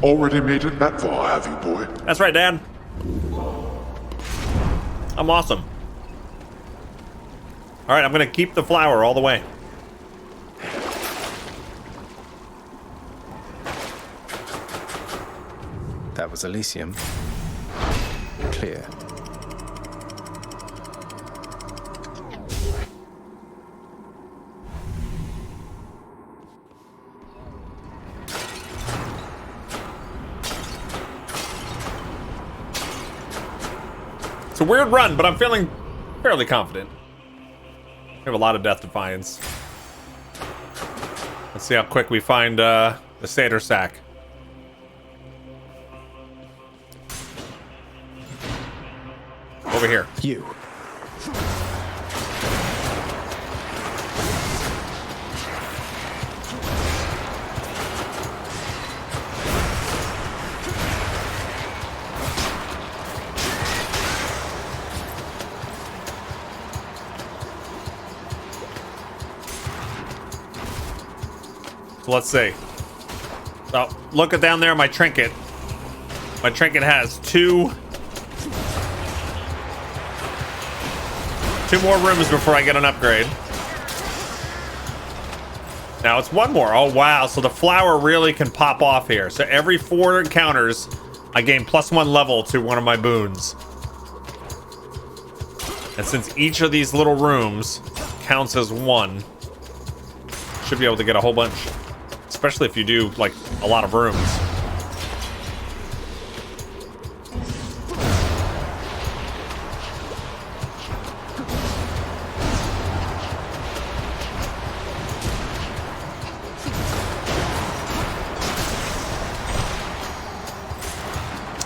Already made it that far, have you, boy? That's right, Dad. I'm awesome. All right, I'm gonna keep the flower all the way. That was Elysium. Clear. It's a weird run, but I'm feeling fairly confident. We have a lot of death defiance. Let's see how quick we find the Satyr sack. Over here. You. So let's see. Oh, look at down there, my trinket. My trinket has two more rooms before I get an upgrade. Now it's one more. Oh, wow. So the flower really can pop off here. So every 4 encounters, I gain +1 level to one of my boons. And since each of these little rooms counts as one, should be able to get a whole bunch. Especially if you do, like, a lot of rooms.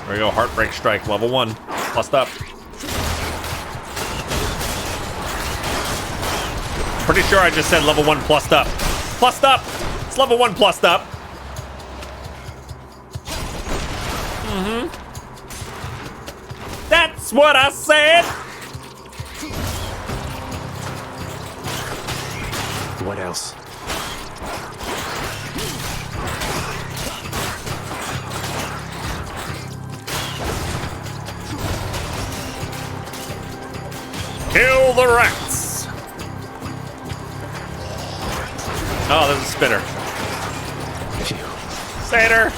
There we go, Heartbreak Strike, level 1, plussed up. Pretty sure I just said level 1 plussed up. Plussed up! It's level 1 plussed up. That's what I said! What else? Kill the rats! Oh, there's a spitter. Satyr!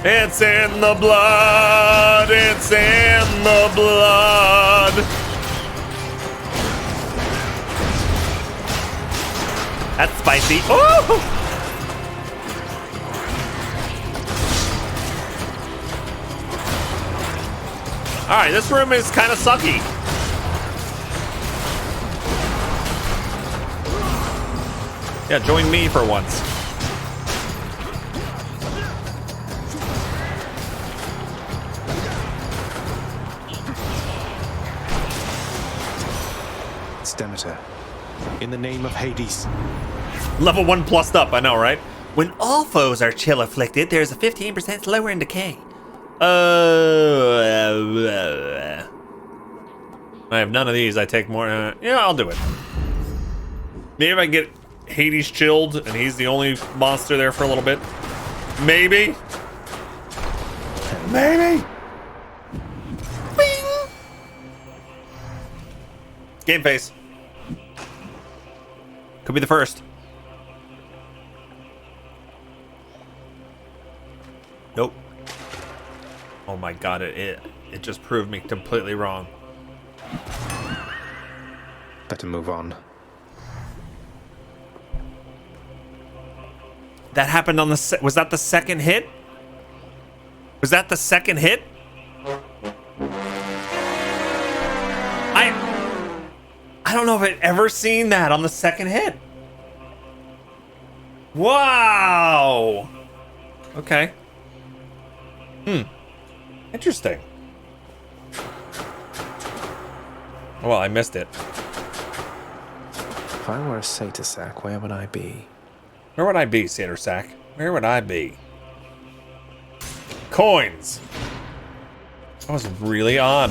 It's in the blood! It's in the blood! That's spicy. Ooh! Alright, this room is kind of sucky. Yeah, join me for once. It's Demeter. In the name of Hades. Level 1 plussed up, I know, right? When all foes are chill afflicted, there's a 15% slower in decay. I have none of these. I take more. Yeah, I'll do it. Maybe if I get Hades chilled and he's the only monster there for a little bit. Maybe. Maybe. Bing. Game face. Could be the first. Nope. Oh my god, it just proved me completely wrong. Better move on. That happened on the was that the second hit? Was that the second hit? I don't know if I've ever seen that on the second hit. Wow. Okay. Interesting. Well, I missed it. If I were a Satyr sack, where would I be? Where would I be, Satyr sack? Where would I be? Coins. That was really odd.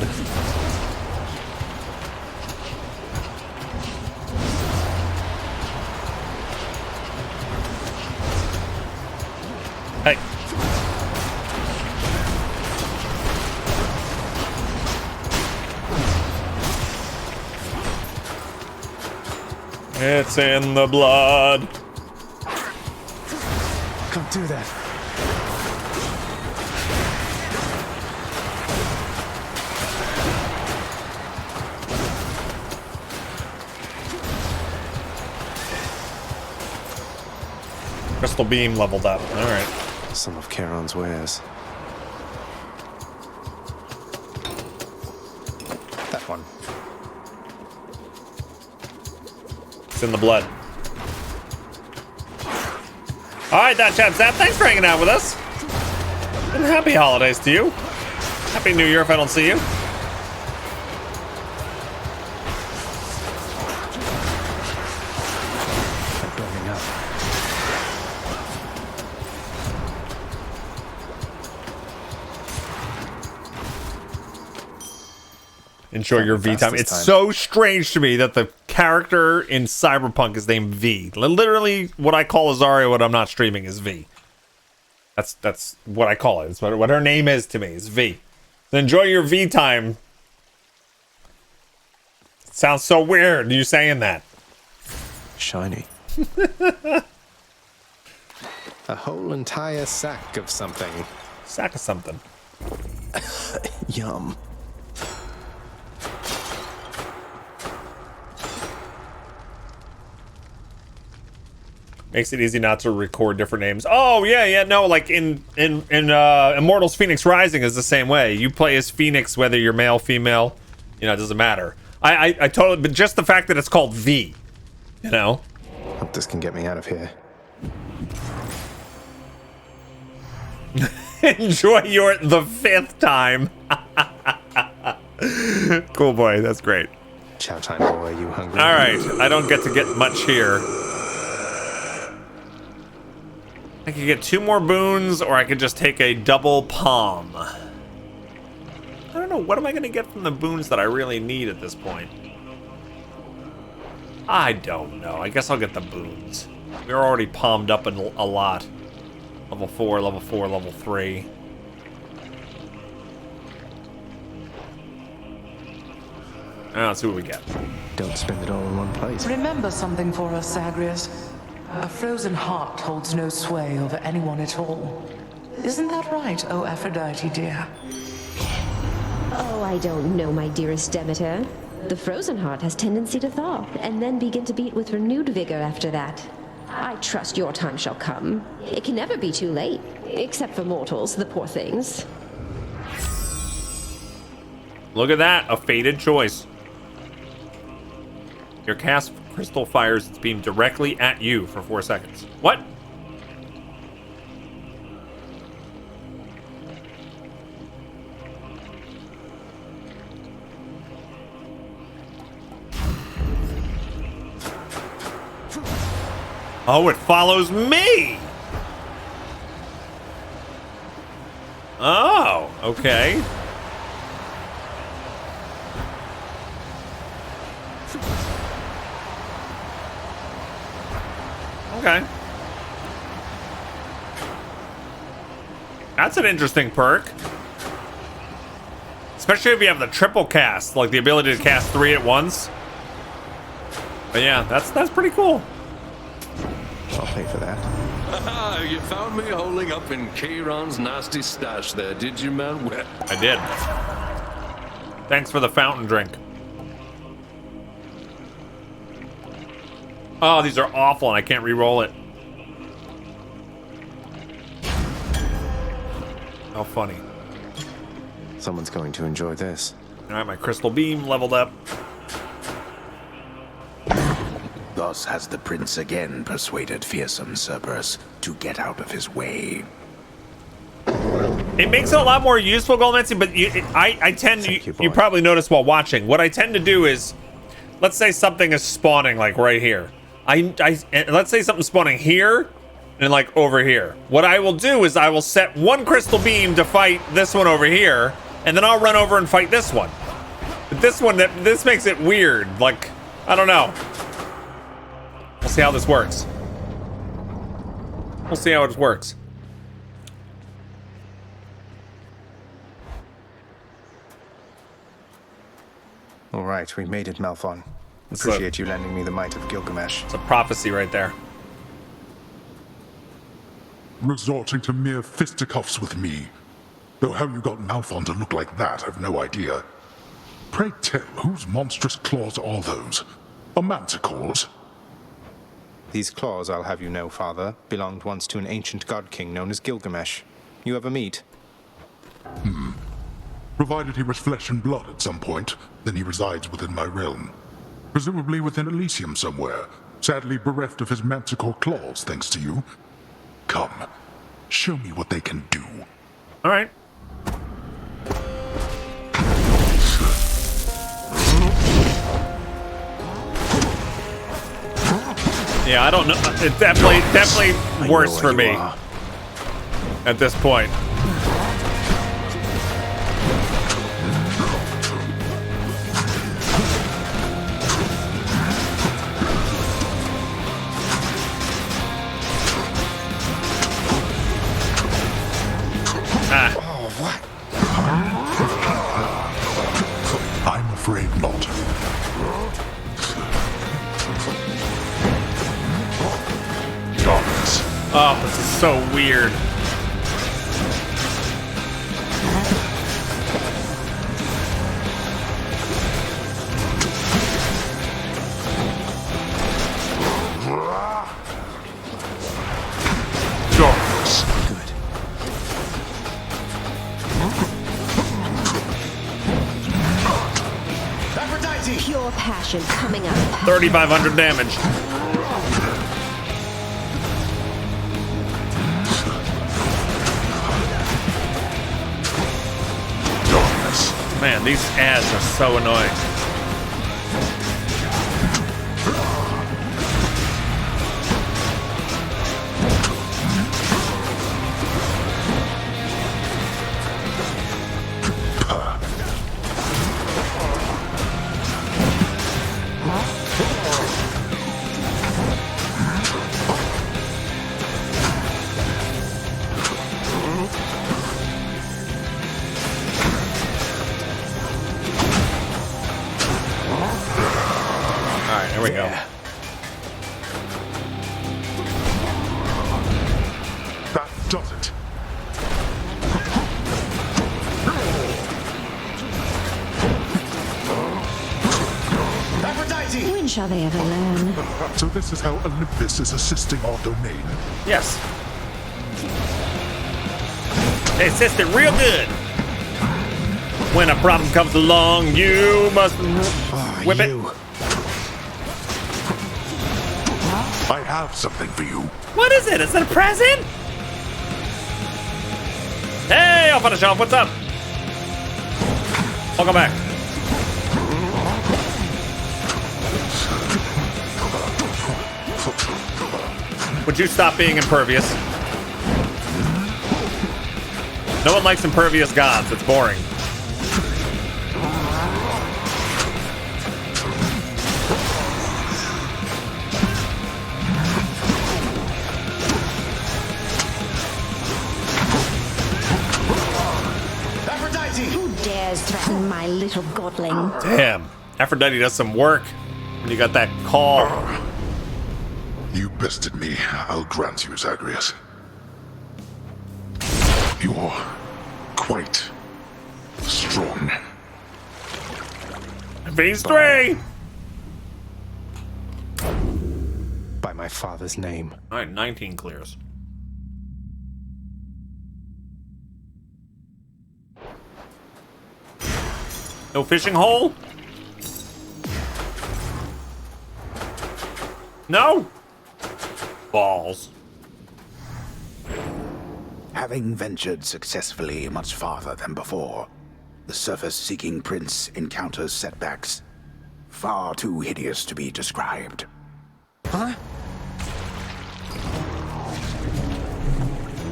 It's in the blood. Can't do that. Crystal beam leveled up. All right. Some of Charon's wares. That one. It's in the blood. All right, that chap Zap. Thanks for hanging out with us. And happy holidays to you. Happy New Year if I don't see you. I'm burning up. Enjoy your V time. Fastest It's time. so strange to me that the character in Cyberpunk is named V. Literally, what I call Azaria when I'm not streaming is V. That's what I call it. It's what her name is to me is V. So enjoy your V time. It sounds so weird you saying that. Shiny. A whole entire sack of something. Sack of something. Yum. Makes it easy not to record different names. Oh yeah, no, like in Immortals Phoenix Rising is the same way. You play as Phoenix whether you're male, female, it doesn't matter. I totally, but just the fact that it's called V, Hope this can get me out of here. Enjoy the 5th time. Cool boy, that's great. Chow time, boy, you hungry? All right, I don't get to get much here. I could get 2 more boons, or I could just take a double palm. I don't know, what am I gonna get from the boons that I really need at this point? I don't know, I guess I'll get the boons. We're already palmed up a lot. Level 4, level 4, level 3. Now let's see what we get. Don't spend it all in one place. Remember something for us, Zagreus. A frozen heart holds no sway over anyone at all. Isn't that right, oh Aphrodite dear? Oh, I don't know, my dearest Demeter. The frozen heart has tendency to thaw, and then begin to beat with renewed vigor after that. I trust your time shall come. It can never be too late, except for mortals, the poor things. Look at that, a fated choice. Your cast crystal fires its beam directly at you for 4 seconds. What? Oh, it follows me! Oh, okay. Okay. That's an interesting perk. Especially if you have the triple cast, like the ability to cast 3 at once. But yeah, that's pretty cool. I'll pay for that. Ah, you found me holding up in Charon's nasty stash there, did you, man? Well, I did. Thanks for the fountain drink. Oh, these are awful and I can't re-roll it. How funny. Someone's going to enjoy this. Alright, my crystal beam leveled up. Thus has the prince again persuaded fearsome Cerberus to get out of his way. It makes it a lot more useful, Goldancy, but I tend to, you probably noticed while watching, what I tend to do is, let's say something is spawning like right here. Let's say something's spawning here and like over here. What I will do is I will set one crystal beam to fight this one over here, and then I'll run over and fight this one. But this makes it weird. Like, I don't know. We'll see how this works. We'll see how it works. All right, we made it, Malphon. Appreciate you lending me the might of Gilgamesh. It's a prophecy right there. Resorting to mere fisticuffs with me. Though how you got Malphon to look like that, I've no idea. Pray tell, whose monstrous claws are those? A manticore's? These claws, I'll have you know, father, belonged once to an ancient god king known as Gilgamesh. You ever meet? Provided he was flesh and blood at some point, then he resides within my realm. Presumably within Elysium somewhere, sadly bereft of his manticore claws thanks to you. Come, show me what they can do. All right. Yeah, I don't know. It's definitely worse for me at this point. I'm afraid not. Darkness. Oh, this is so weird. Darkness. Good. Pure passion coming up. 3,500 damage. Darkness. Man, these ads are so annoying. There we go. That does it. When shall they ever learn? So this is how Olympus is assisting our domain. Yes. They assist it real good. When a problem comes along, you must whip it. I have something for you. What is it? Is it a present? Hey, I'll finish off. What's up? Welcome back. Would you stop being impervious? No one likes impervious gods. It's boring. Who dares threaten my little godling? Damn. Aphrodite does some work when you got that call. You bested me. I'll grant you, Zagreus. You're quite strong. Phase 3. By my father's name. All right, 19 clears. No fishing hole? No? Balls. Having ventured successfully much farther than before, the surface-seeking prince encounters setbacks far too hideous to be described.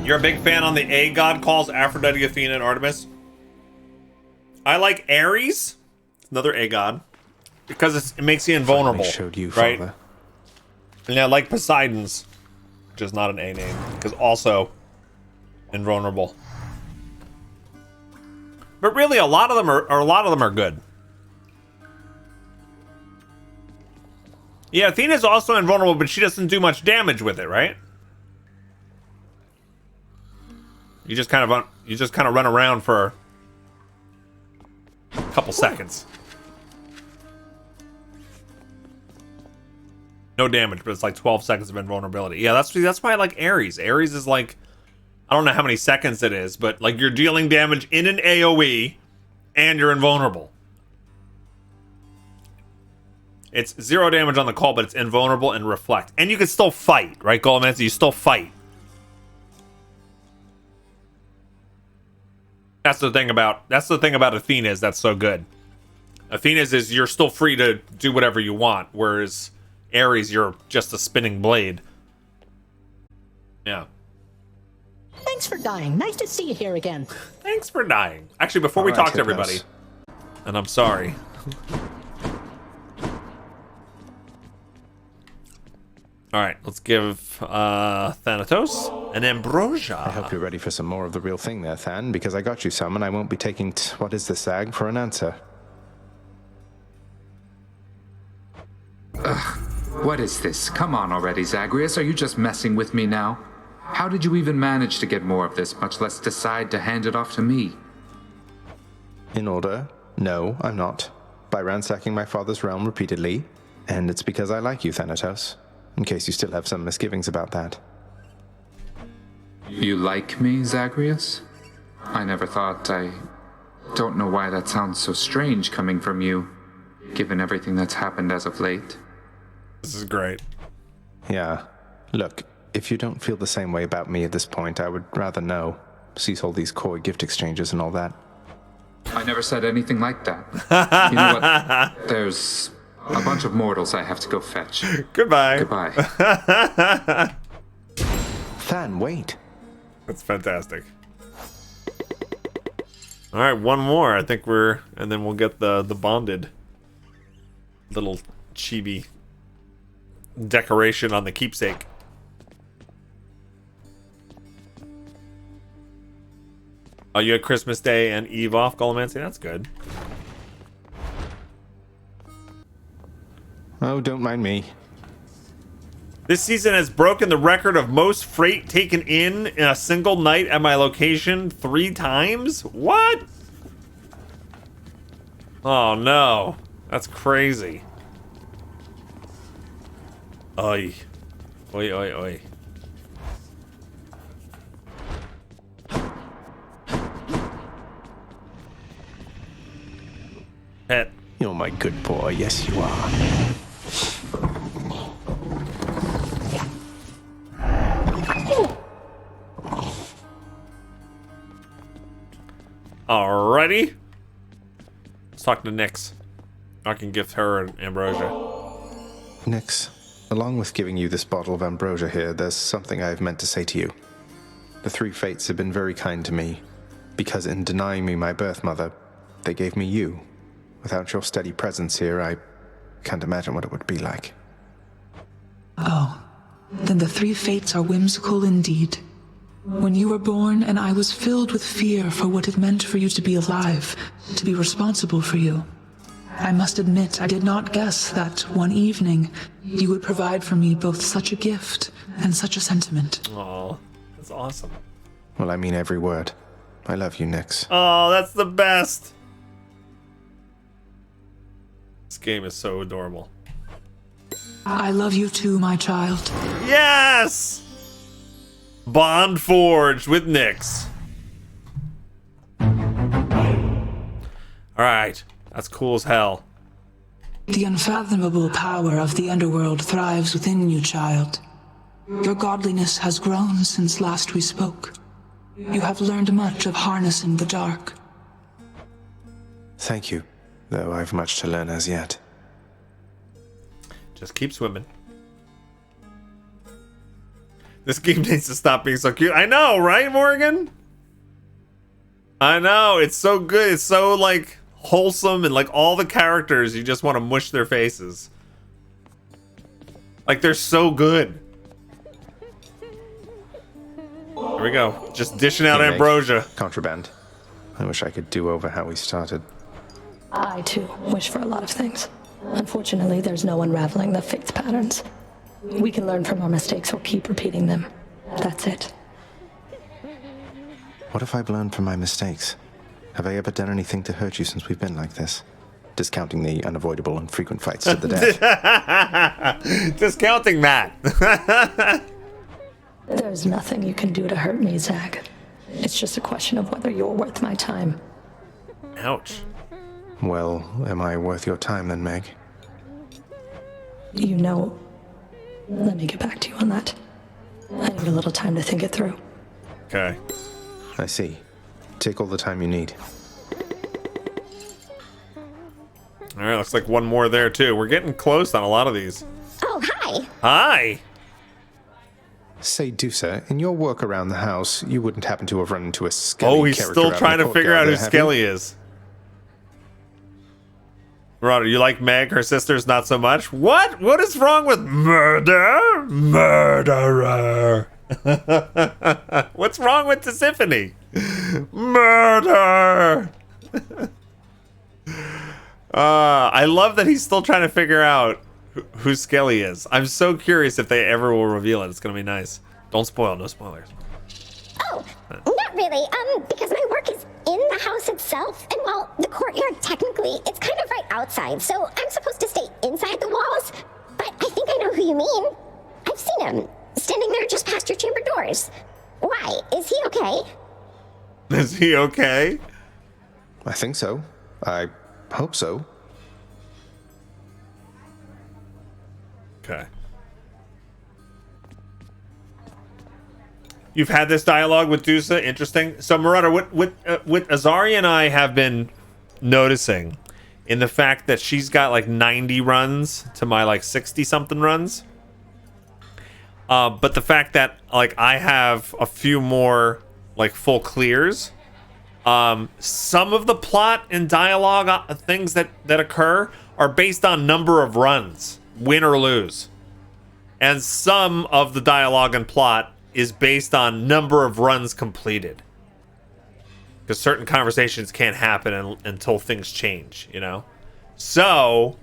You're a big fan on the A god calls Aphrodite, Athena, and Artemis? I like Ares, another A god, because it makes you invulnerable, Showed you, right? father. And I like Poseidon's, which is not an A name, because also invulnerable. But really, a lot of them are good. Yeah, Athena's also invulnerable, but she doesn't do much damage with it, right? You just kind of run around for a couple seconds. No damage, but it's like 12 seconds of invulnerability. Yeah, that's why I like Ares. Ares is like, I don't know how many seconds it is, but like you're dealing damage in an AoE and you're invulnerable. It's 0 damage on the call, but it's invulnerable and reflect. And you can still fight, right, Golomancy? You still fight. That's the thing about Athena's that's so good. Athena's is you're still free to do whatever you want, whereas Ares, you're just a spinning blade. Yeah. Thanks for dying. Nice to see you here again. Thanks for dying. Actually, before we talk to everybody, and I'm sorry. All right, let's give Thanatos an ambrosia. I hope you're ready for some more of the real thing there, Than, because I got you some, and I won't be taking what is this, Zag, for an answer. What is this? Come on already, Zagreus. Are you just messing with me now? How did you even manage to get more of this, much less decide to hand it off to me? In order, no, I'm not. By ransacking my father's realm repeatedly, and it's because I like you, Thanatos. In case you still have some misgivings about that. You like me, Zagreus? I never thought. I don't know why that sounds so strange coming from you, given everything that's happened as of late. This is great. Yeah. Look, if you don't feel the same way about me at this point, I would rather know. Cease all these coy gift exchanges and all that. I never said anything like that. You know what? There's a bunch of mortals I have to go fetch. Goodbye. Goodbye. Than, wait. That's fantastic. All right, one more. I think and then we'll get the bonded little chibi decoration on the keepsake. Oh, you had Christmas Day and Eve off, Golomancy? That's good. Oh, don't mind me. This season has broken the record of most freight taken in a single night at my location 3 times? What? Oh no. That's crazy. Oi. Oi, oi, oi. Pet. You're my good boy, yes you are. Alrighty. Let's talk to Nyx. I can gift her an ambrosia. Nyx, along with giving you this bottle of ambrosia here, there's something I have meant to say to you. The 3 fates have been very kind to me, because in denying me my birth mother, they gave me you. Without your steady presence here, I can't imagine what it would be like. Oh, then the 3 fates are whimsical indeed. When you were born, and I was filled with fear for what it meant for you to be alive, to be responsible for you. I must admit, I did not guess that one evening you would provide for me both such a gift and such a sentiment. Oh, that's awesome. Well, I mean every word. I love you, Nyx. Oh, that's the best. This game is so adorable. I love you too, my child. Yes! Bond forged with Nyx. Alright, that's cool as hell. The unfathomable power of the underworld thrives within you, child. Your godliness has grown since last we spoke. You have learned much of harnessing the dark. Thank you, though I've much to learn as yet. Just keep swimming. This game needs to stop being so cute. I know, right, Morgan? I know, it's so good. It's so, like, wholesome, and, like, all the characters, you just want to mush their faces. Like, they're so good. Here we go. Just dishing out ambrosia. Contraband. I wish I could do over how we started. I, too, wish for a lot of things. Unfortunately, there's no unraveling the fate's patterns. We can learn from our mistakes or keep repeating them. That's it. What if I've learned from my mistakes? Have I ever done anything to hurt you since we've been like this? Discounting the unavoidable and frequent fights to the death. Discounting that. There's nothing you can do to hurt me, Zach. It's just a question of whether you're worth my time. Ouch. Well, am I worth your time then, Meg? You know, let me get back to you on that. I need a little time to think it through. Okay. I see. Take all the time you need. All right, looks like one more there too. We're getting close on a lot of these. Oh, hi. Hi. Say, Dusa, in your work around the house, you wouldn't happen to have run into a Skelly Oh, he's character still out in trying the to figure out courtyard who there, have Skelly you? is. Marauder, you like Meg, her sisters not so much? What? What is wrong with murder? Murderer. What's wrong with Tisiphone? Murder. I love that he's still trying to figure out who Skelly is. I'm so curious if they ever will reveal it. It's gonna be nice. Don't spoil, no spoilers. Oh, not really. Because my work is in the house itself, and while the courtyard technically, it's kind of right outside, so I'm supposed to stay inside the walls. But I think I know who you mean. I've seen him standing there just past your chamber doors. Why? Is he okay? Is he okay? I think so. I hope so. Okay. You've had this dialogue with Dusa. Interesting. So, Marauder, what Azari and I have been noticing in the fact that she's got like 90 runs to my like 60-something runs. But the fact that like I have a few more like full clears. Some of the plot and dialogue things that occur are based on number of runs, win or lose. And some of the dialogue and plot is based on number of runs completed. Because certain conversations can't happen until things change, you know? So,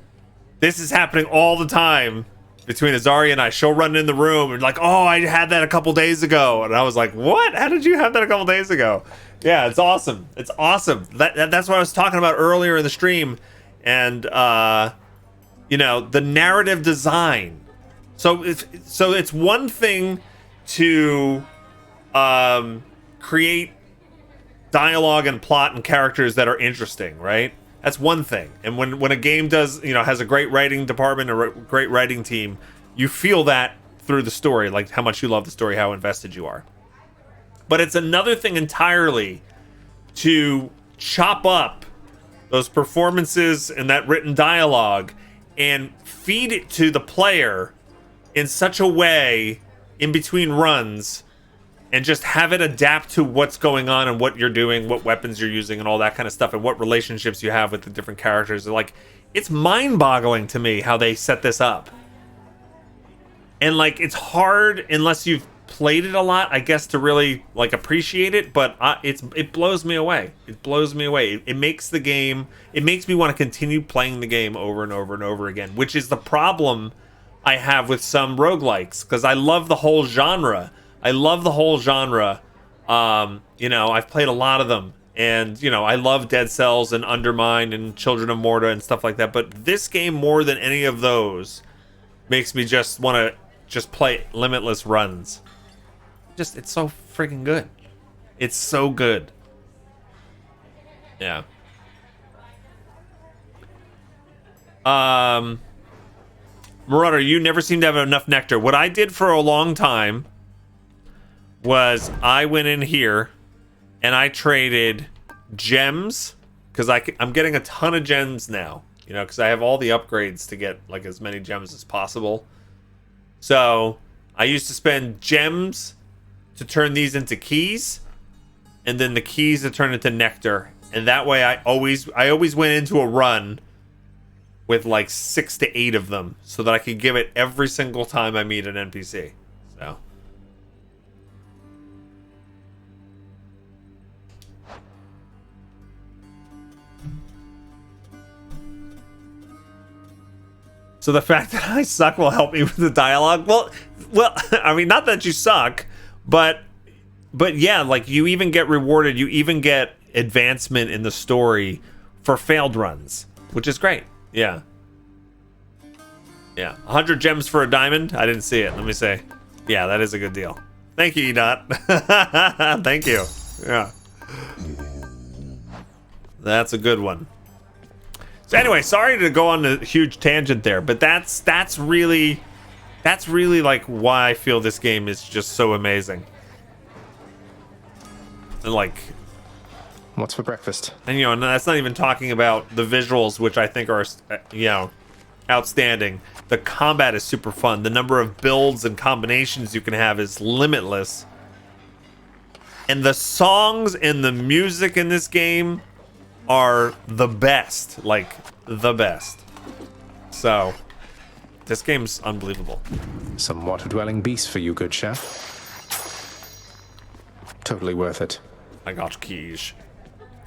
this is happening all the time between Azari and I. She'll run in the room and like, oh, I had that a couple days ago. And I was like, what? How did you have that a couple days ago? Yeah, it's awesome. It's awesome. That's what I was talking about earlier in the stream. And, you know, the narrative design. So it's one thing to create dialogue and plot and characters that are interesting, right? That's one thing. And when a game does, you know, has a great writing department, a great writing team, you feel that through the story, like how much you love the story, how invested you are. But it's another thing entirely to chop up those performances and that written dialogue and feed it to the player in such a way in between runs and just have it adapt to what's going on and what you're doing, what weapons you're using and all that kind of stuff and what relationships you have with the different characters. Like, it's mind-boggling to me how they set this up. And like, it's hard unless you've played it a lot, I guess, to really like appreciate it, but it blows me away. It blows me away. It makes the game, it makes me want to continue playing the game over and over and over again, which is the problem I have with some roguelikes, because I love the whole genre. You know, I've played a lot of them, and you know, I love Dead Cells and Undermine and Children of Morta and stuff like that, but this game more than any of those makes me just want to just play limitless runs. Just, it's so freaking good. It's so good. Yeah. Marauder, you never seem to have enough nectar. What I did for a long time was I went in here and I traded gems, because I'm getting a ton of gems now, you know, because I have all the upgrades to get like as many gems as possible. So I used to spend gems to turn these into keys, and then the keys to turn into nectar, and that way I always went into a run with like 6 to 8 of them, so that I could give it every single time I meet an NPC. So So the fact that I suck will help me with the dialogue. Well, I mean, not that you suck, but yeah, like you even get rewarded. You even get advancement in the story for failed runs, which is great. Yeah. Yeah. 100 gems for a diamond. I didn't see it. Let me say. Yeah, that is a good deal. Thank you, Edot. Thank you. Yeah. That's a good one. So anyway, sorry to go on a huge tangent there, but that's really like why I feel this game is just so amazing. And like, what's for breakfast? And you know, and that's not even talking about the visuals, which I think are, you know, outstanding. The combat is super fun. The number of builds and combinations you can have is limitless. And the songs and the music in this game are the best, like the best. So this game's unbelievable. Some water-dwelling beast for you, good chef. Totally worth it. I got keys.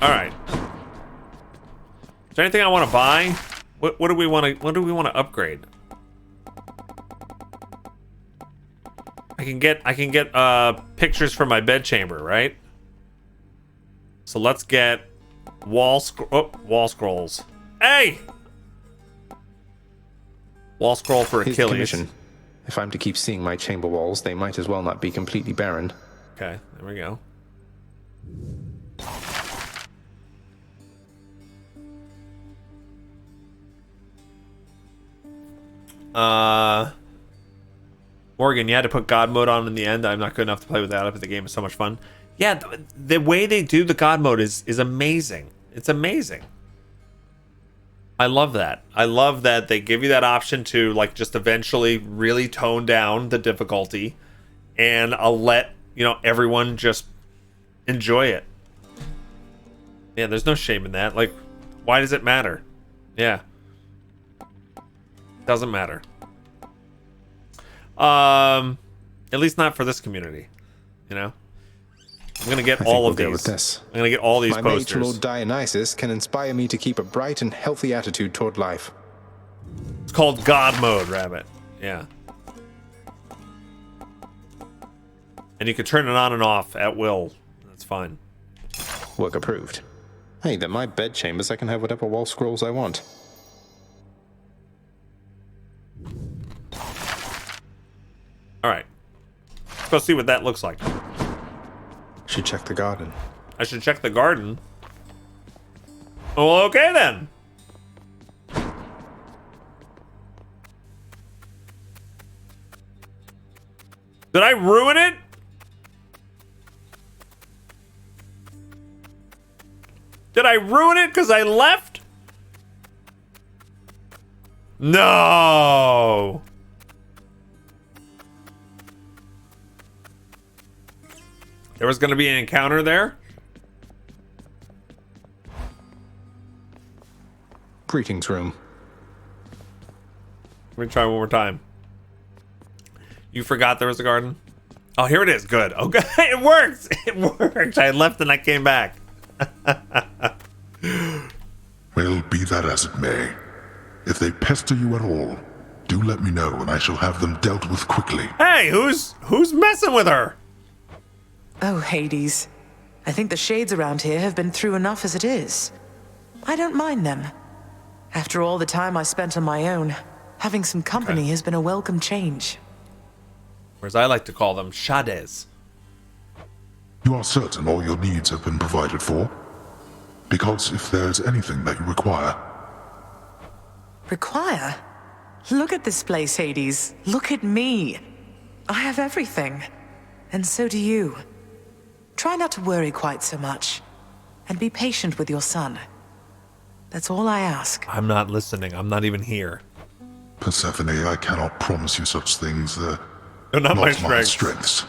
All right. Is there anything I want to buy? What do we want to upgrade? I can get pictures from my bedchamber, right? So let's get wall scrolls. Hey! Wall scroll for Here's the Achilles. commission. If I'm to keep seeing my chamber walls, they might as well not be completely barren. Okay, there we go. Morgan, you had to put God mode on in the end. I'm not good enough to play without it, but the game is so much fun. Yeah, the way they do the God mode is amazing. It's amazing. I love that. I love that they give you that option to like just eventually really tone down the difficulty and let, you know, everyone just enjoy it. Yeah, there's no shame in that. Like, why does it matter? Yeah. Doesn't matter. At least not for this community, you know? I'm gonna get all of these. With this. I'm gonna get all these My posters. mage Lord Dionysus can inspire me to keep a bright and healthy attitude toward life. It's called God mode, Rabbit. Yeah. And you can turn it on and off at will. That's fine. Work approved. Hey, they're my bedchambers. I can have whatever wall scrolls I want. All right. Let's go see what that looks like. Should check the garden. I should check the garden. Well, okay then. Did I ruin it? Did I ruin it because I left? No. There was going to be an encounter there? Greetings room. Let me try one more time. You forgot there was a garden? Oh, here it is. Good. Okay, it works. It worked. I left and I came back. Well, be that as it may. If they pester you at all, do let me know and I shall have them dealt with quickly. Hey, who's messing with her? Oh, Hades. I think the shades around here have been through enough as it is. I don't mind them. After all the time I spent on my own, having some company has been a welcome change. Or as I like to call them, shades. You are certain all your needs have been provided for? Because if there's anything that you require... Require? Look at this place, Hades. Look at me. I have everything. And so do you. Try not to worry quite so much. And be patient with your son. That's all I ask. I'm not listening. I'm not even here. Persephone, I cannot promise you such things. They're not my strengths.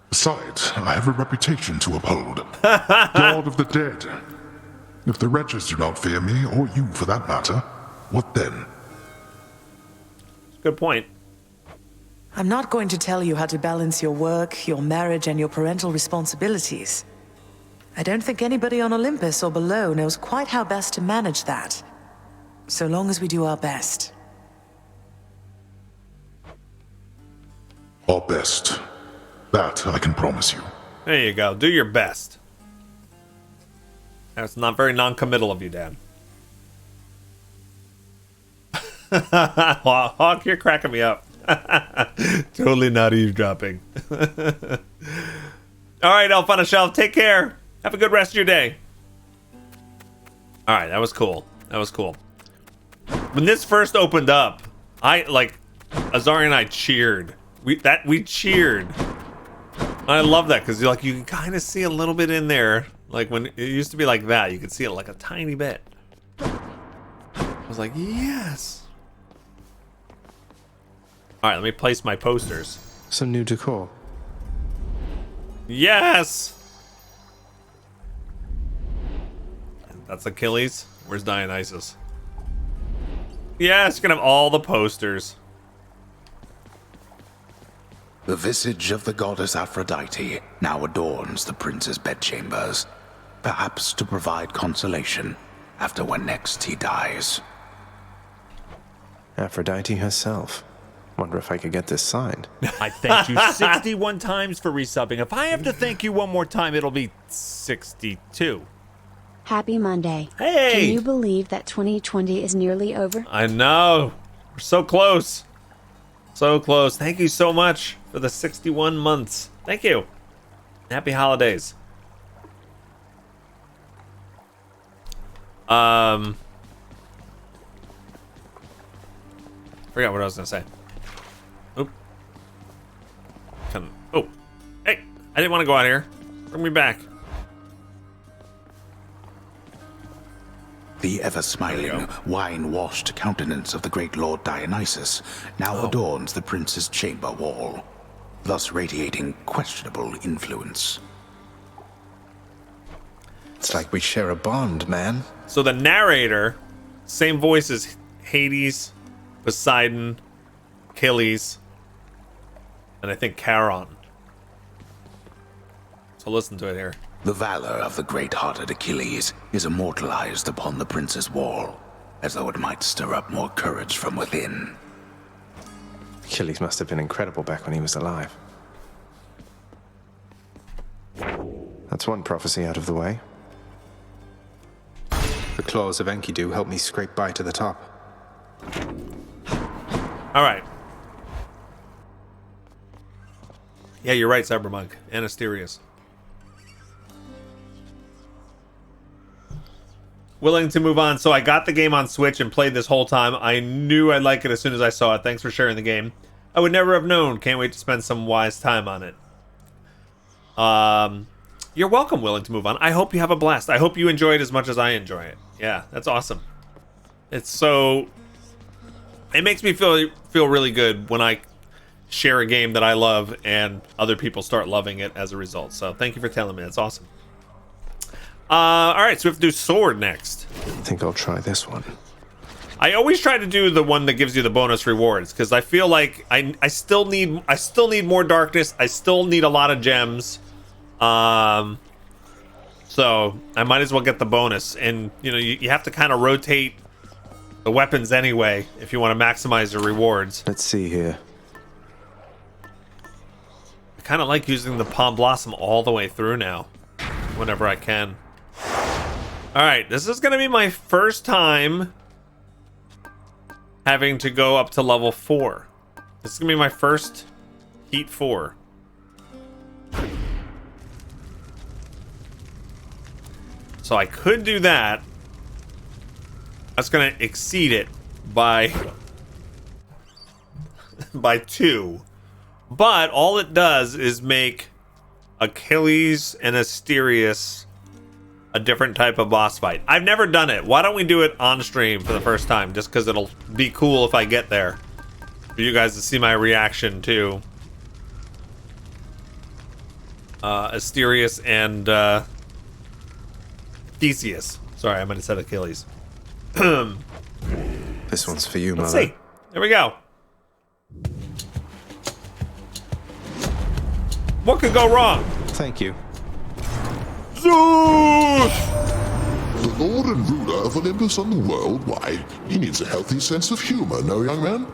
Besides, I have a reputation to uphold. God of the dead. If the wretches do not fear me, or you for that matter, what then? Good point. I'm not going to tell you how to balance your work, your marriage, and your parental responsibilities. I don't think anybody on Olympus or below knows quite how best to manage that. So long as we do our best. Our best. That I can promise you. There you go. Do your best. That's not very non-committal of you, Dad. Hawk, you're cracking me up. Totally not eavesdropping. All right, Elf on a Shelf, take care. Have a good rest of your day. All right, that was cool. That was cool. When this first opened up, Azari and I cheered. We cheered. I love that because you can kind of see a little bit in there. Like when it used to be like that, you could see it like a tiny bit. I was like, yes. All right, let me place my posters. Some new decor. Yes. That's Achilles. Where's Dionysus? Yes, you're gonna have all the posters. The visage of the goddess Aphrodite now adorns the prince's bedchambers, perhaps to provide consolation after when next he dies. Aphrodite herself. Wonder if I could get this signed. I thanked you 61 times for resubbing. If I have to thank you one more time, it'll be 62. Happy Monday. Hey! Can you believe that 2020 is nearly over? I know. We're so close. So close. Thank you so much for the 61 months. Thank you. Happy holidays. Forgot what I was gonna say. Oop. Oh. Hey, I didn't want to go out here. Bring me back. The ever-smiling, wine-washed countenance of the great Lord Dionysus now adorns the prince's chamber wall, thus radiating questionable influence. It's like we share a bond, man. So the narrator, same voice as Hades, Poseidon, Achilles, and I think Charon. So listen to it here. The valor of the great-hearted Achilles is immortalized upon the prince's wall, as though it might stir up more courage from within. Achilles must have been incredible back when he was alive. That's one prophecy out of the way. The claws of Enkidu helped me scrape by to the top. All right. Yeah, you're right, Cybermonk. And Asterius. Willing to move on. So I got the game on Switch and played this whole time. I knew I'd like it as soon as I saw it. Thanks for sharing the game. I would never have known. Can't wait to spend some wise time on it. You're welcome, Willing to move on. I hope you have a blast. I hope you enjoy it as much as I enjoy it. Yeah, that's awesome. It's so... It makes me feel really good when I share a game that I love and other people start loving it as a result. So thank you for telling me. That's awesome. All right, so we have to do sword next. I think I'll try this one. I always try to do the one that gives you the bonus rewards because I feel like I still need more darkness. I still need a lot of gems. So I might as well get the bonus. And you know, you have to kind of rotate the weapons anyway if you want to maximize your rewards. Let's see here. I kind of like using the Palm Blossom all the way through now, whenever I can. All right, this is gonna be my first time having to go up to level 4. This is gonna be my first Heat 4. So I could do that. That's gonna exceed it by 2. But all it does is make Achilles and Asterius a different type of boss fight. I've never done it. Why don't we do it on stream for the first time? Just because it'll be cool if I get there. For you guys to see my reaction to Asterius and Theseus. Sorry, I might have said Achilles. This one's for you, Let's Mother. see. There we go. What could go wrong? Thank you. The Lord and ruler of Olympus and the world, why, he needs a healthy sense of humor, no, young man?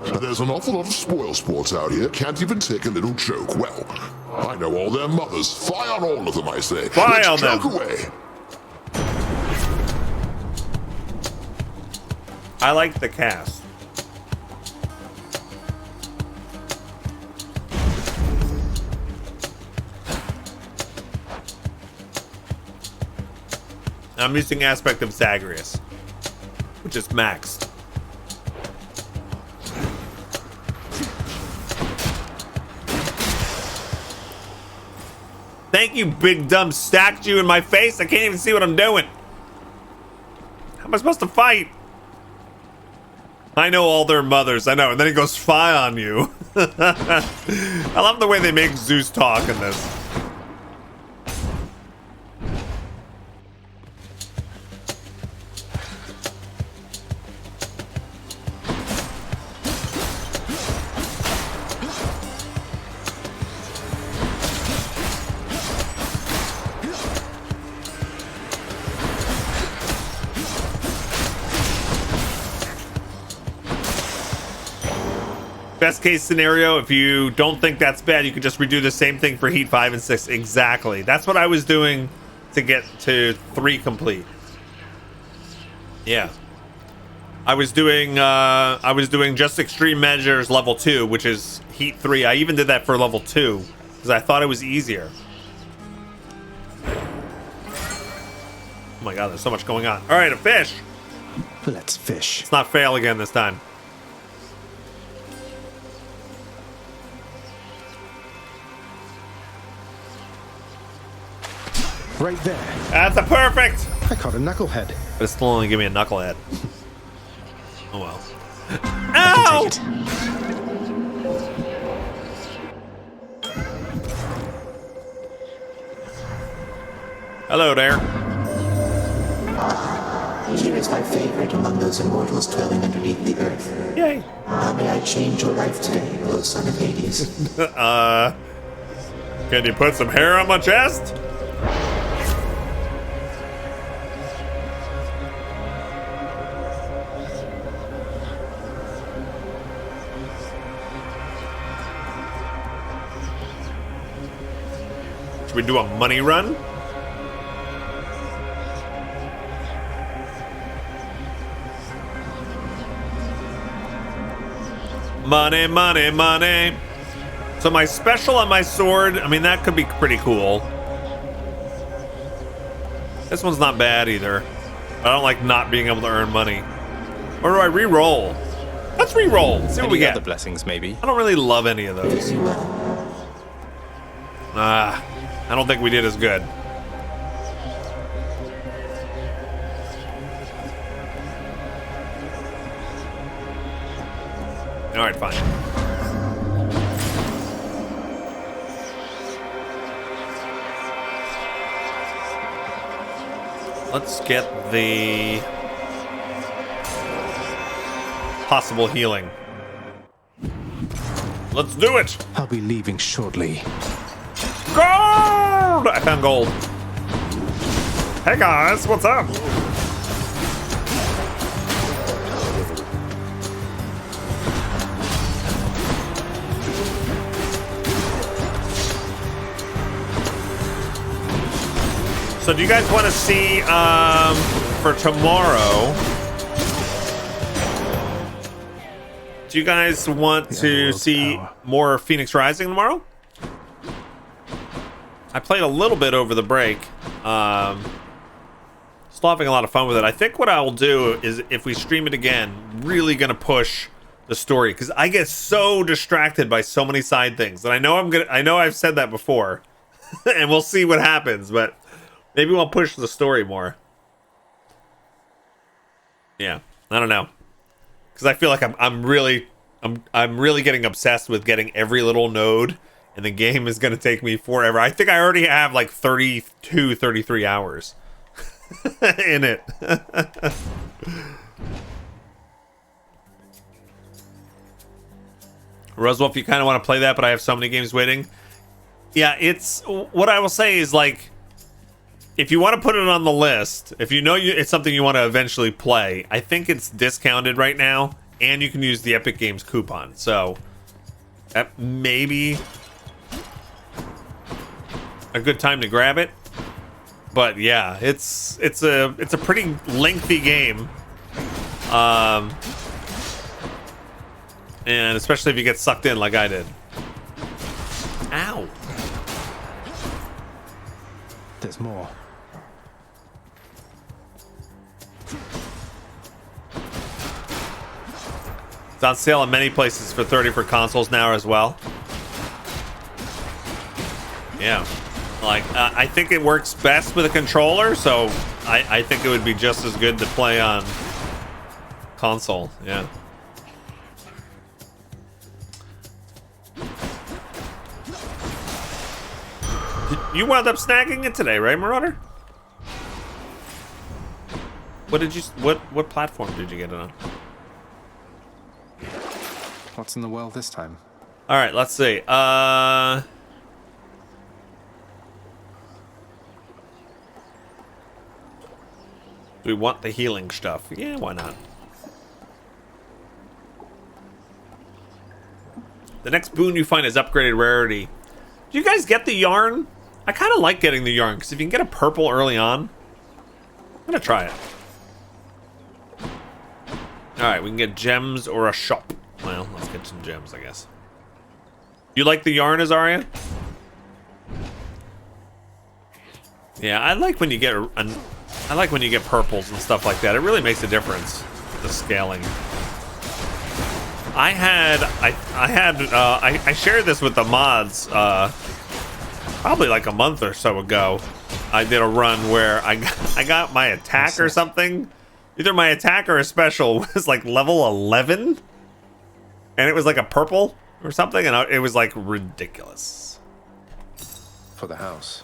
There's an awful lot of spoil sports out here, can't even take a little joke. Well, I know all their mothers. Fly on all of them, I say. Fly Let's on them. joke away. I like the cast. I'm using aspect of Zagreus, which is maxed. Thank you, big dumb stacked you in my face. I can't even see what I'm doing. How am I supposed to fight? I know all their mothers. I know. And then he goes spy on you. I love the way they make Zeus talk in this. Best case scenario, if you don't think that's bad, you could just redo the same thing for Heat 5 and 6. Exactly. That's what I was doing to get to 3 complete. Yeah. I was doing just extreme measures level 2, which is Heat 3. I even did that for level 2 because I thought it was easier. Oh my god, there's so much going on. All right, a fish. Let's fish. Let's not fail again this time. Right there. That's a perfect. I caught a knucklehead. But it's still only give me a knucklehead. Oh well. Ow! I can take it. Hello there. Here is my favorite among those immortals dwelling underneath the earth. Yay. How may I change your life today, O son of Hades? Can you put some hair on my chest? Should we do a money run? Money, money, money. So my special on my sword, I mean, that could be pretty cool. This one's not bad either. I don't like not being able to earn money. Or do I re-roll? Let's re-roll. See what we get. Other blessings, maybe. I don't really love any of those. I don't think we did as good. All right, fine. Let's get the possible healing. Let's do it. I'll be leaving shortly. Gold! I found gold. Hey guys, what's up? So do you guys want to see for tomorrow? Do you guys want to see more Phoenix Rising tomorrow? I played a little bit over the break. Still having a lot of fun with it. I think what I will do is, if we stream it again, really gonna push the story, because I get so distracted by so many side things. And I know I've said that before, and we'll see what happens. But maybe we'll push the story more. Yeah, I don't know, because I feel like I'm really getting obsessed with getting every little node. And the game is going to take me forever. I think I already have like 32, 33 hours in it. Roswell, if you kind of want to play that, but I have so many games waiting. Yeah, it's... What I will say is, like, if you want to put it on the list, if you know it's something you want to eventually play, I think it's discounted right now. and you can use the Epic Games coupon. So that may be a good time to grab it. But yeah, it's a pretty lengthy game. And especially if you get sucked in like I did. Ow. There's more. It's on sale in many places for $30 for consoles now as well. Yeah. Like, I think it works best with a controller, so I think it would be just as good to play on console. Yeah. You wound up snagging it today, right, Marauder? What platform did you get it on? What's in the well this time? All right, let's see. Do we want the healing stuff? Yeah, why not? The next boon you find is upgraded rarity. Do you guys get the yarn? I kind of like getting the yarn, because if you can get a purple early on, I'm going to try it. Alright, we can get gems or a shop. Well, let's get some gems, I guess. You like the yarn, Azaria? Yeah, I like when you get I like when you get purples and stuff like that. It really makes a difference, the scaling. I shared this with the mods probably like a month or so ago. I did a run where I got my attack or something. Either my attack or a special was like level 11, and it was like a purple or something, and it was like ridiculous. For the house.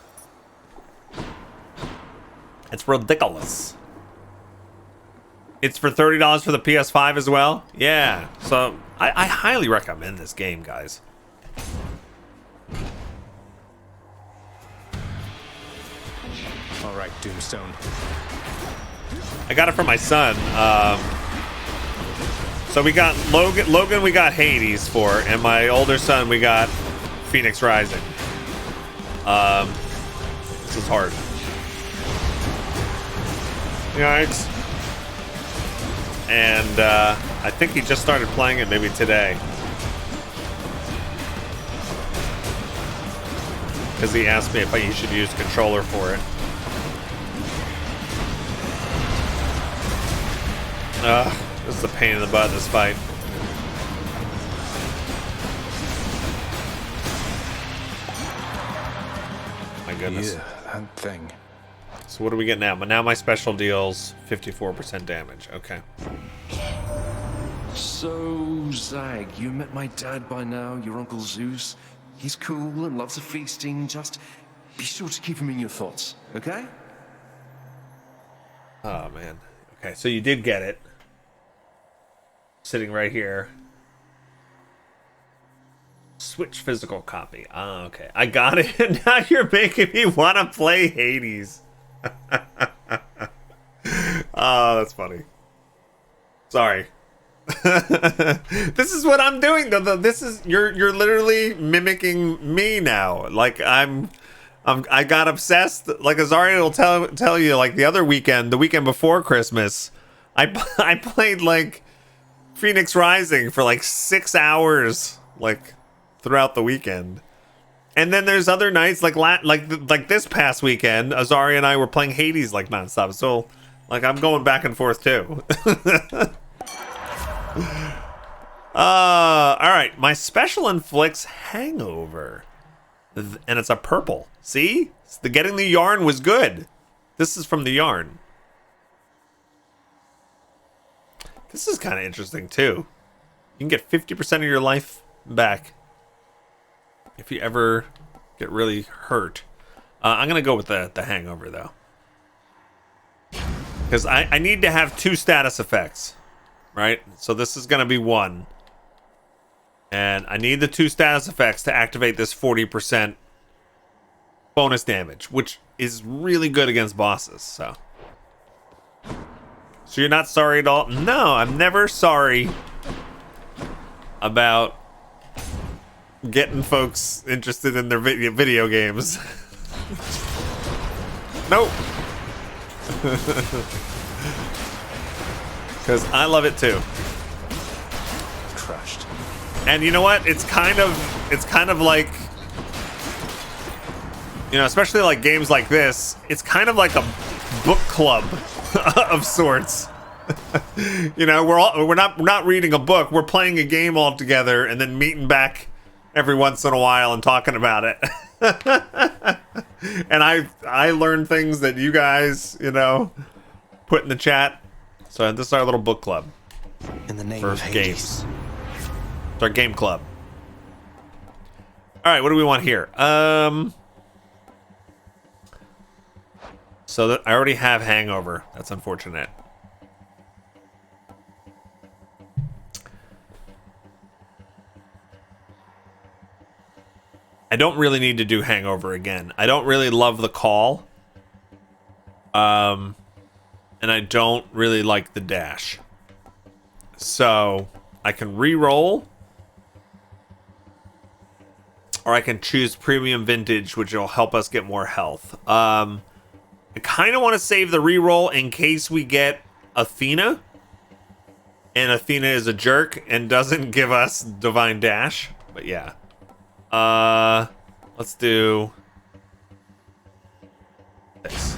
It's ridiculous. It's for $30 for the PS5 as well. Yeah, so I highly recommend this game, guys. All right, Doomstone. I got it for my son. So we got Logan we got Hades for, and my older son we got Phoenix Rising. This is hard. Yikes. And I think he just started playing it maybe today. Because he asked me if he should use a controller for it. This is a pain in the butt, this fight. My goodness. Yeah, that thing. So what do we get now? Now my special deals 54% damage. Okay. So, Zag, you met my dad by now, your Uncle Zeus. He's cool and loves a feasting. Just be sure to keep him in your thoughts, okay? Oh, man. Okay, so you did get it. Sitting right here. Switch physical copy. Oh, okay. I got it. Now you're making me want to play Hades. Oh, that's funny. Sorry. This is what I'm doing though. This is you're literally mimicking me now. Like I got obsessed. Like Azaria will tell you. Like the other weekend, the weekend before Christmas, I played like Phoenix Rising for like 6 hours, like throughout the weekend. And then there's other nights like this past weekend, Azaria and I were playing Hades like nonstop. So like I'm going back and forth too. All right, my special inflicts hangover, and it's a purple. See, getting the yarn was good. This is from the yarn. This is kind of interesting too. You can get 50% of your life back if you ever get really hurt. I'm gonna go with the hangover though, because I need to have 2 status effects, right? So this is gonna be 1, and I need the 2 status effects to activate this 40% bonus damage, which is really good against bosses. So you're not sorry at all? No, I'm never sorry about getting folks interested in their video games. Nope. Because I love it too. Crushed. And you know what? It's kind of like, you know, especially like games like this, it's kind of like a book club of sorts. You know, we're not reading a book, we're playing a game all together and then meeting back every once in a while and talking about it. And I learned things that you guys, you know, put in the chat. So this is our little book club. In the name for of Hades. games. It's our game club. All right, what do we want here? So that I already have Hangover. That's unfortunate. I don't really need to do Hangover again. I don't really love the call. And I don't really like the dash. So I can re-roll. Or I can choose Premium Vintage, which will help us get more health. I kind of want to save the re-roll in case we get Athena. And Athena is a jerk and doesn't give us Divine Dash. But yeah. Let's do this.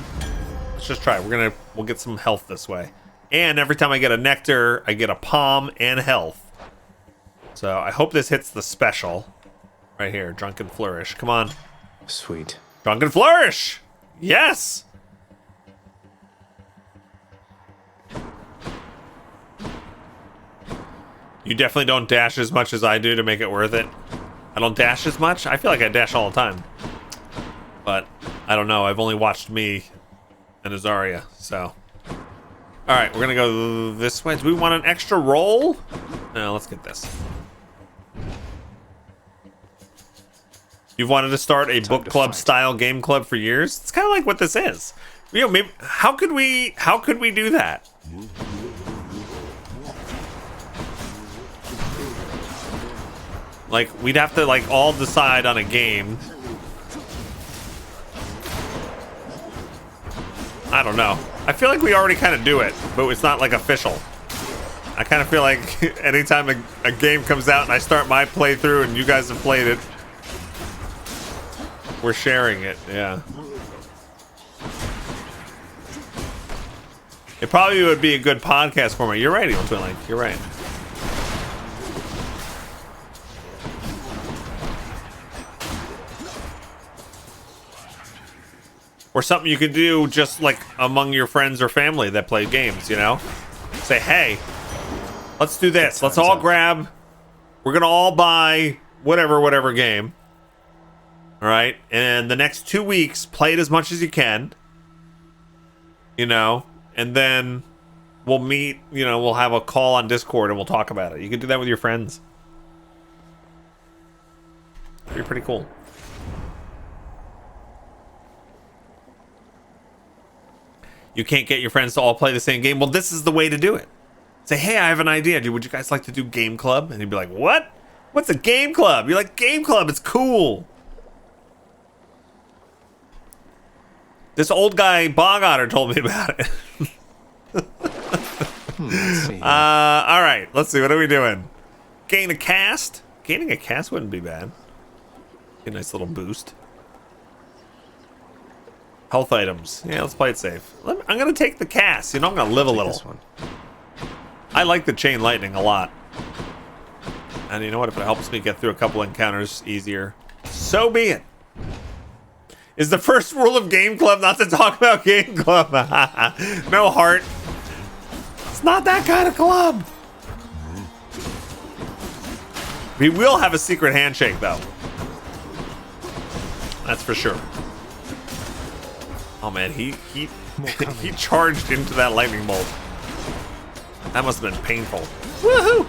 Let's just try. We'll get some health this way. And every time I get a nectar, I get a palm and health. So I hope this hits the special. Right here, Drunken Flourish. Come on. Sweet. Drunken Flourish! Yes! You definitely don't dash as much as I do to make it worth it. I don't dash as much? I feel like I dash all the time. But, I don't know. I've only watched me and Azaria, so. Alright, we're gonna go this way. Do we want an extra roll? No, let's get this. You've wanted to start a book club style game club for years? It's kind of like what this is. You know, maybe how could we do that? Like we'd have to like all decide on a game. I don't know. I feel like we already kind of do it, but it's not like official. I kind of feel like anytime a game comes out and I start my playthrough and you guys have played it, we're sharing it, yeah. It probably would be a good podcast format. You're right, Evil Twin Link. You're right. Or something you could do just like among your friends or family that play games, you know? Say, hey, let's do this. Let's all grab. We're going to all buy whatever game. All right, and the next 2 weeks, play it as much as you can. You know, and then we'll meet. You know, we'll have a call on Discord and we'll talk about it. You can do that with your friends. It'd be pretty cool. You can't get your friends to all play the same game. Well, this is the way to do it. Say, hey, I have an idea. Would you guys like to do Game Club? And he'd be like, what? What's a Game Club? You're like, Game Club, it's cool. This old guy, Bog Otter, told me about it. All right, let's see. What are we doing? Gain a cast? Gaining a cast wouldn't be bad. Get a nice little boost. Health items. Yeah, let's play it safe. I'm going to take the cast. You know, I'm going to live a little. I like the chain lightning a lot. And you know what? If it helps me get through a couple encounters easier, so be it. Is the first rule of Game Club not to talk about Game Club? No heart. It's not that kind of club. We will have a secret handshake, though. That's for sure. Oh man, he charged into that lightning bolt. That must have been painful. Woohoo!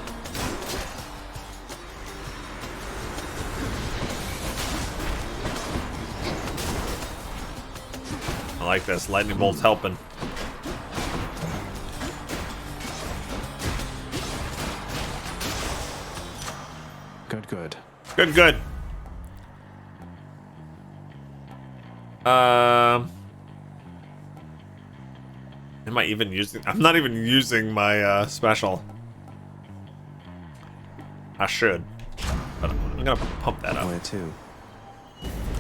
I like this. Lightning bolt's helping. Good, good. Good, good. Am I even using... I'm not even using my special. I should. But I'm gonna pump that up. Where to?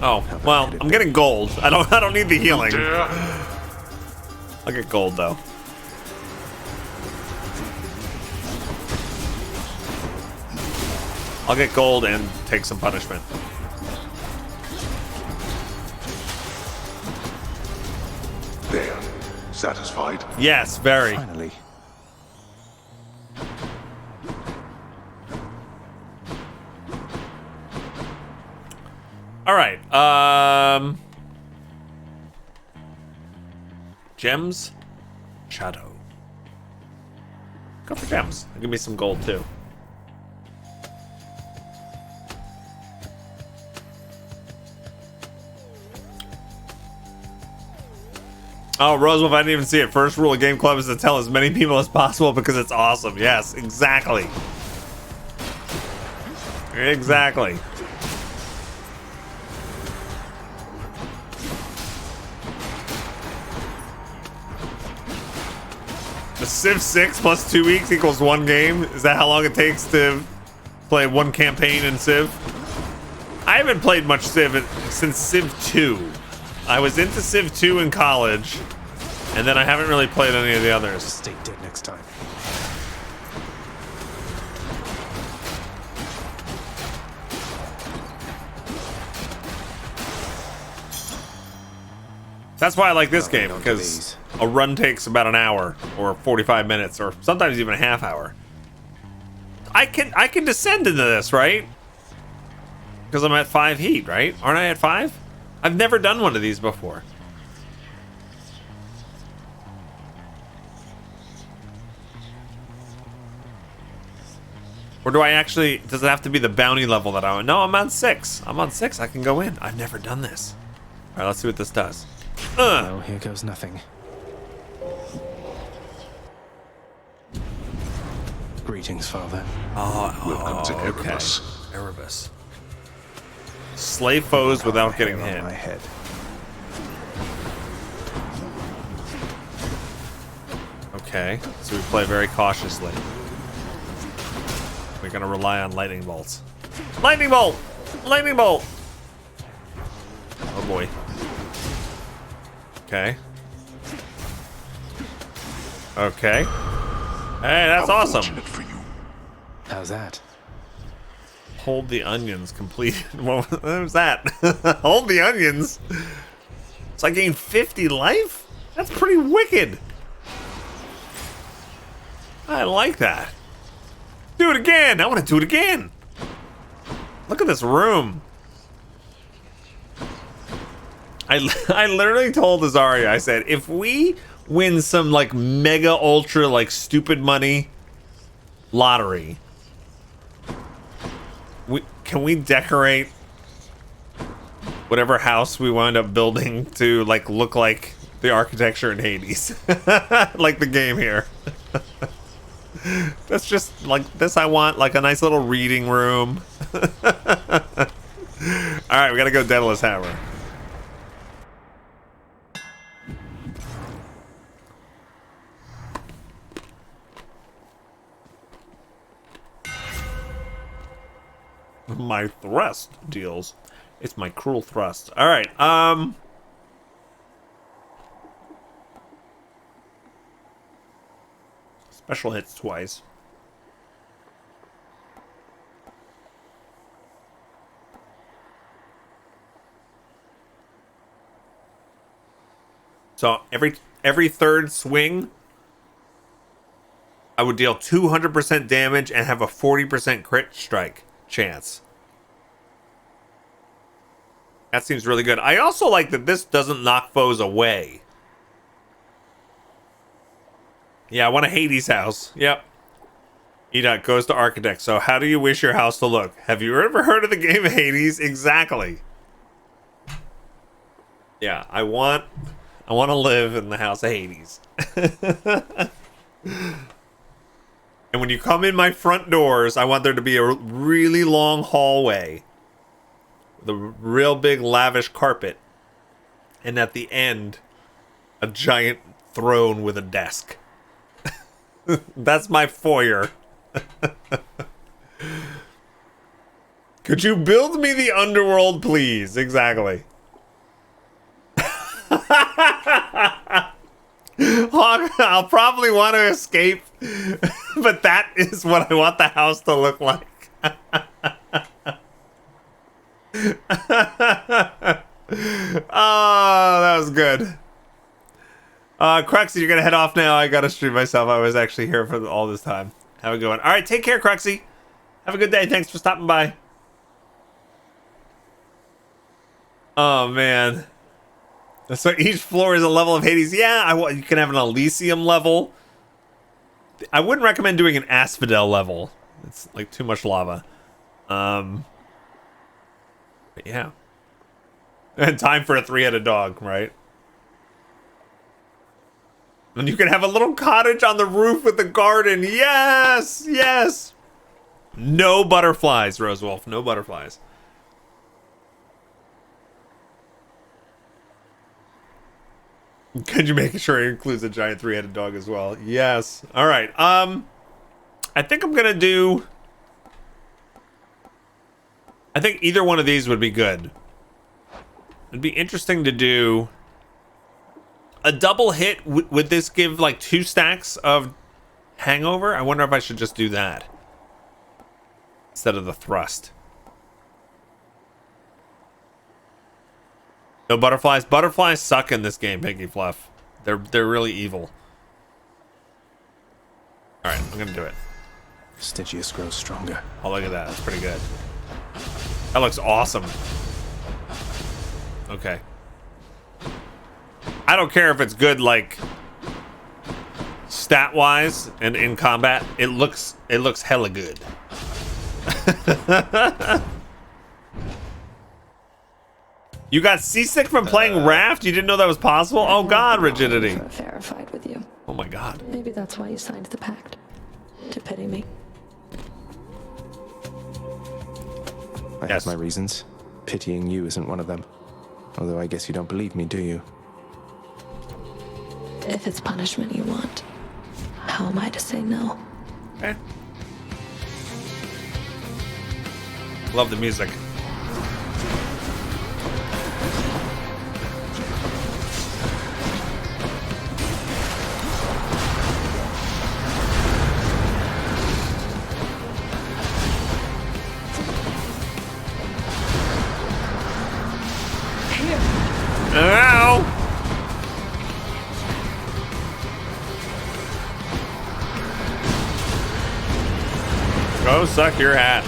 Oh, well, I'm getting gold. I don't need the healing. I'll get gold though. I'll get gold and take some punishment. There. Satisfied? Yes, very. Finally. All right. Gems? Shadow. Go for gems. Give me some gold too. Oh, Rosewolf, I didn't even see it. First rule of Game Club is to tell as many people as possible because it's awesome. Yes, exactly. Exactly. The Civ 6 plus 2 weeks equals 1 game? Is that how long it takes to play 1 campaign in Civ? I haven't played much Civ since Civ 2. I was into Civ 2 in college, and then I haven't really played any of the others. Stay dead next time. That's why I like this game, because a run takes about an hour, or 45 minutes, or sometimes even a half hour. I can descend into this, right? Because I'm at 5 heat, right? Aren't I at 5? I've never done one of these before. Or do I actually, does it have to be the bounty level that I'm on? No, I'm on 6. I'm on 6, I can go in. I've never done this. All right, let's see what this does. No, here goes nothing. Greetings, Father. Welcome to Erebus. Okay. Erebus. Slay foes without getting hit. My head. Okay, so we play very cautiously. We're gonna rely on lightning bolts. Lightning bolt! Lightning bolt! Oh boy. Okay. Okay. Hey, that's awesome. How's that? Hold the onions completed. What was that? Hold the onions? So I gained 50 life? That's pretty wicked. I like that. Do it again. I want to do it again. Look at this room. I literally told Azaria, I said, if we win some like mega ultra like stupid money lottery, can we decorate whatever house we wind up building to like look like the architecture in Hades, like the game here. That's just like this. I want like a nice little reading room. All right, we gotta go Daedalus Hammer. My thrust deals. It's my cruel thrust. All right. Special hits twice. So every third swing, I would deal 200% damage and have a 40% crit strike chance. That seems really good. I also like that this doesn't knock foes away. Yeah, I want a Hades house. Yep. Edot goes to architect. So how do you wish your house to look? Have you ever heard of the game Hades? Exactly. Yeah, I want to live in the house of Hades. And And when you come in my front doors, I want there to be a really long hallway with a real big lavish carpet. And at the end, a giant throne with a desk. That's my foyer. Could you build me the underworld, please? Exactly. I'll probably want to escape, but that is what I want the house to look like. Oh, that was good. Cruxy, you're gonna head off now. I gotta stream myself. I was actually here for all this time. Have a good one. All right, take care, Cruxy. Have a good day. Thanks for stopping by. Oh man. So each floor is a level of Hades. Yeah, you can have an Elysium level. I wouldn't recommend doing an Asphodel level. It's like too much lava. But yeah. And time for a 3-headed dog, right? And you can have a little cottage on the roof with a garden. Yes! Yes! No butterflies, Rosewolf. No butterflies. Could you make sure it includes a giant 3-headed dog as well? Yes. All right. I think I'm gonna do. I think either one of these would be good. It'd be interesting to do a double hit. Would this give like 2 stacks of hangover? I wonder if I should just do that instead of the thrust. No butterflies. Butterflies suck in this game, Piggy Fluff. They're really evil. All right, I'm gonna do it. Stygius grows stronger. Oh, look at that. That's pretty good. That looks awesome. Okay. I don't care if it's good, like stat-wise and in combat. It looks hella good. You got seasick from playing Raft? You didn't know that was possible? Oh god, rigidity. Verified with you. Oh my god. Maybe that's why you signed the pact. To pity me. I have my reasons. Pitying you isn't one of them. Although I guess you don't believe me, do you? If it's punishment you want, how am I to say no? Okay. Love the music. Ow! Go suck your hat.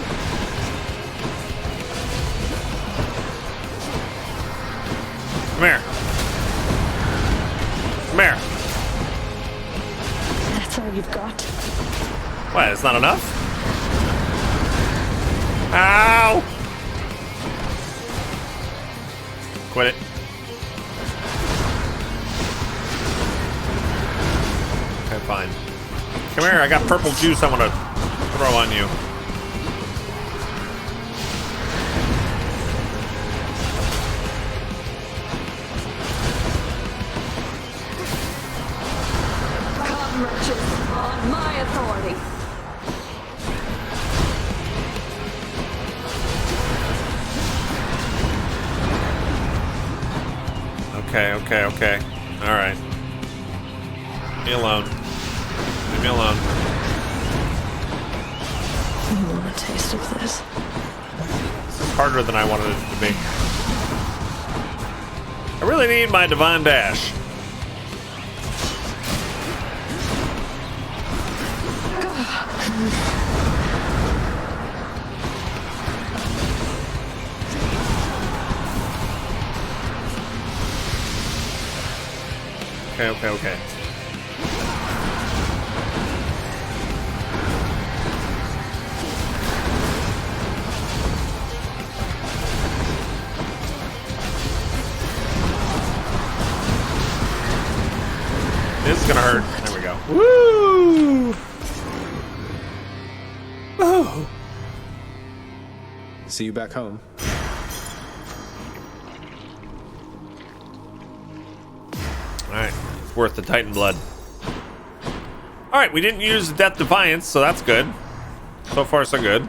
Come here. Come here. That's all you've got. What? It's not enough? Ow! Quit it. Okay, fine. Come here, I got purple juice I want to throw on you. Come, wretches, on my authority. Okay. All right. Leave me alone. Leave me alone. You want a taste of this? This is harder than I wanted it to be. I really need my divine dash. Okay. This is gonna hurt. There we go. Woo! Oh. See you back home. Alright, it's worth the Titan blood. Alright, we didn't use Death Defiance, so that's good. So far, so good.